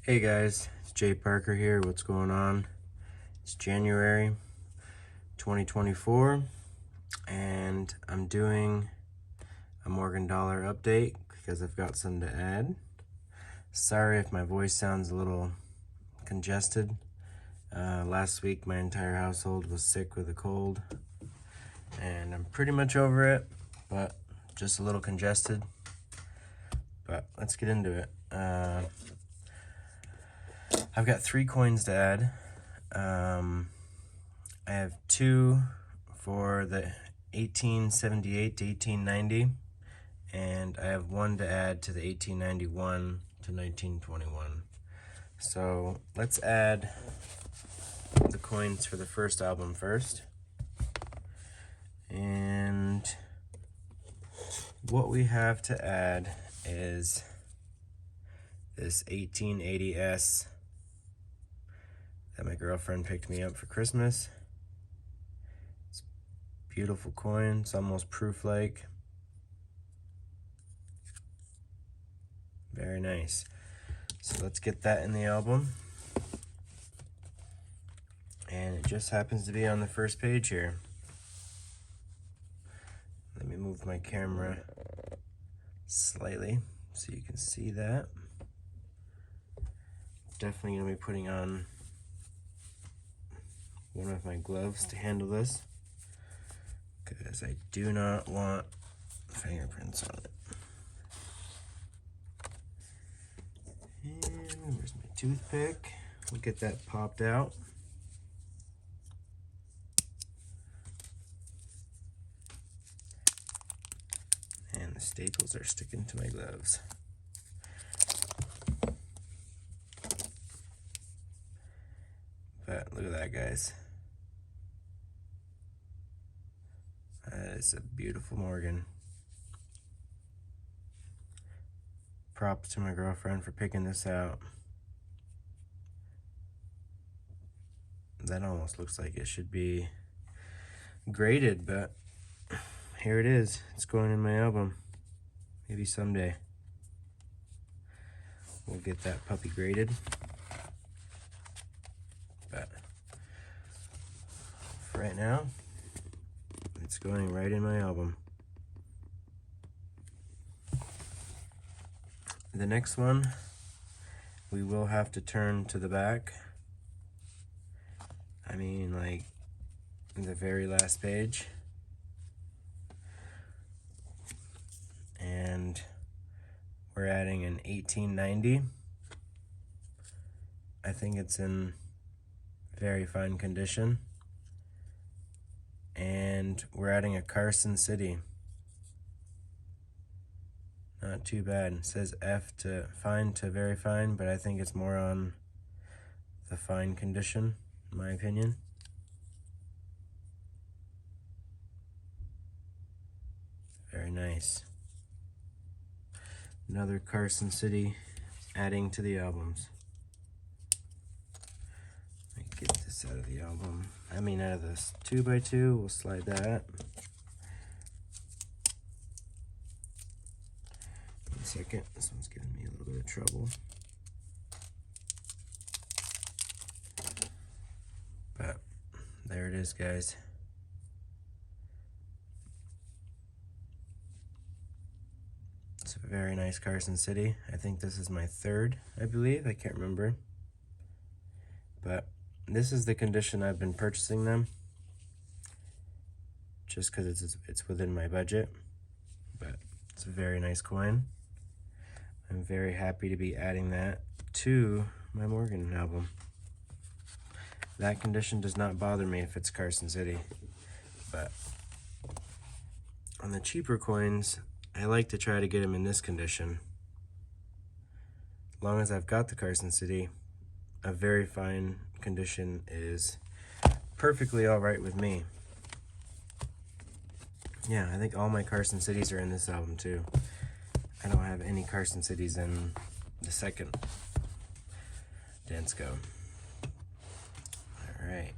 Hey guys, it's Jay Parker here. What's going on? It's January 2024 and I'm doing a Morgan Dollar update because I've got some to add. Sorry if my voice sounds a little congested. Last week my entire household was sick with a cold and I'm pretty much over it, but just a little congested. But let's get into it. I've got 3 coins to add. I have 2 for the 1878 to 1890, and I have 1 to add to the 1891 to 1921. So let's add the coins for the first album first. And what we have to add is this 1880S that my girlfriend picked me up for Christmas. It's a beautiful coin. It's almost proof-like. Very nice. So let's get that in the album. And it just happens to be on the first page here. Let me move my camera slightly so you can see that. Definitely going to be putting on one of my gloves to handle this because I do not want fingerprints on it. And where's my toothpick? We'll get that popped out. And the staples are sticking to my gloves. But look at that, guys. That is a beautiful Morgan. Props to my girlfriend for picking this out. That almost looks like it should be graded, but here it is. It's going in my album. Maybe someday we'll get that puppy graded. But for right now, it's going right in my album. The next one, we will have to turn to the back. I mean, like, the very last page. And we're adding an 1890. I think it's in very fine condition. And we're adding a Carson City. Not too bad. It says F to fine to very fine, but I think it's more on the fine condition, in my opinion. Very nice. Another Carson City adding to the albums. Let me get this out of the album. I mean, out of this 2x2, we'll slide that. One second, this one's giving me a little bit of trouble. But there it is, guys. It's a very nice Carson City. I think this is my 3rd, I believe. I can't remember. But this is the condition I've been purchasing them, just because it's within my budget. But it's a very nice coin. I'm very happy to be adding that to my Morgan album. That condition does not bother me if it's Carson City. But on the cheaper coins, I like to try to get them in this condition. As long as I've got the Carson City, a very fine condition is perfectly all right with me. Yeah, I think all my Carson Cities are in this album too. I don't have any Carson Cities in the second Dansco. Alright.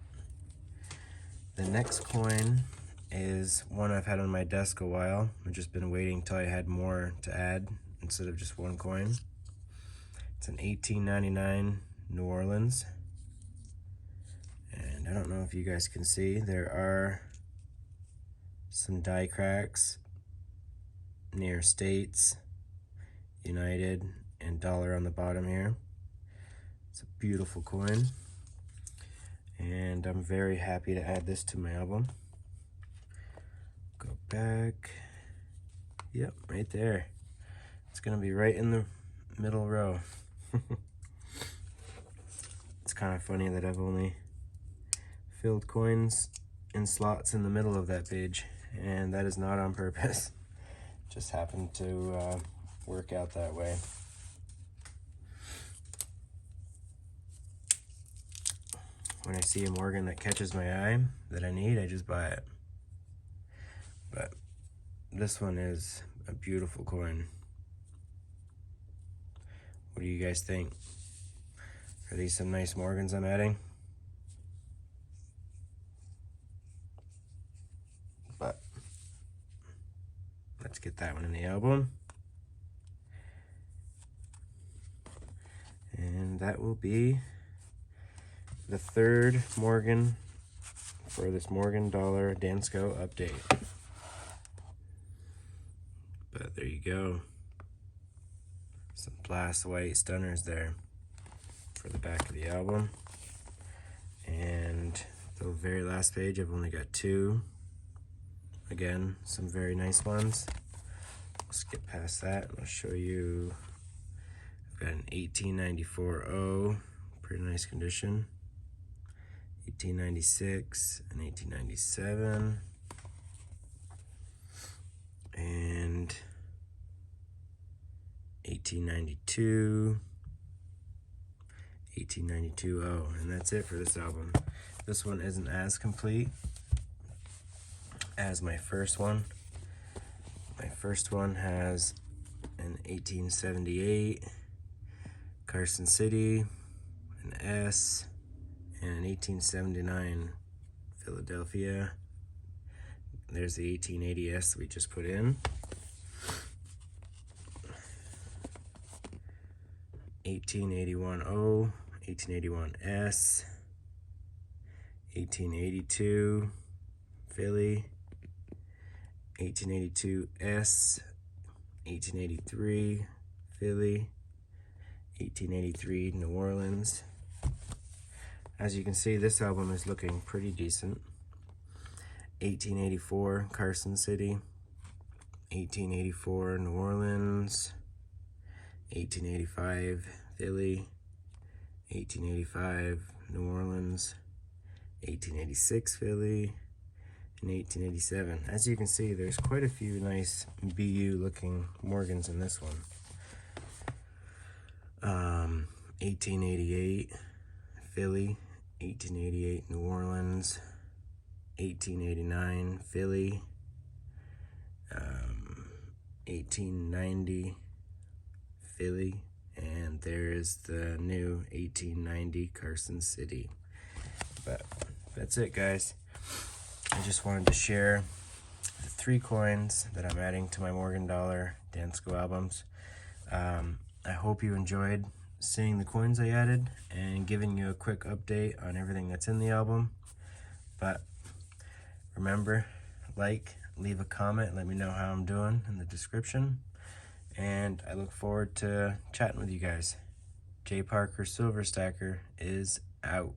The next coin is one I've had on my desk a while. I've just been waiting till I had more to add instead of just one coin. It's an 1899 New Orleans. And I don't know if you guys can see, there are some die cracks near States, United, and dollar on the bottom here. It's a beautiful coin, and I'm very happy to add this to my album. Go back. Yep, right there. It's gonna be right in the middle row. It's kind of funny that I've only filled coins in slots in the middle of that page, and that is not on purpose. Just happened to work out that way. When I see a Morgan that catches my eye that I need, I just buy it. But this one is a beautiful coin. What do you guys think? Are these some nice Morgans I'm adding? But let's get that one in the album. And that will be the third Morgan for this Morgan dollar Dansco update. But there you go. Some blast white stunners there for the back of the album. And the very last page, I've only got two. Again, some very nice ones. We'll skip past that and I'll show you. I've got an 1894 O, pretty nice condition. 1896 and 1897. And 1892, 1892 O, and that's it for this album. This one isn't as complete as my first one. My first one has an 1878 Carson City, an S, and an 1879 Philadelphia. There's the 1880 S we just put in. 1881 O, 1881 S, 1882 Philly, 1882 S, 1883 Philly, 1883 New Orleans. As you can see, this album is looking pretty decent. 1884 Carson City, 1884 New Orleans, 1885 Philly, 1885 New Orleans, 1886 Philly, and 1887. As you can see, there's quite a few nice BU looking Morgans in this one. 1888 Philly, 1888 New Orleans, 1889 Philly, 1890 Philly, and there's the new 1890 Carson City. But that's it, guys. I just wanted to share the 3 coins that I'm adding to my Morgan Dollar Dansco albums. I hope you enjoyed seeing the coins I added and giving you a quick update on everything that's in the album. But remember, leave a comment, let me know how I'm doing in the description. And I look forward to chatting with you guys. J. Parker Silver Stacker is out.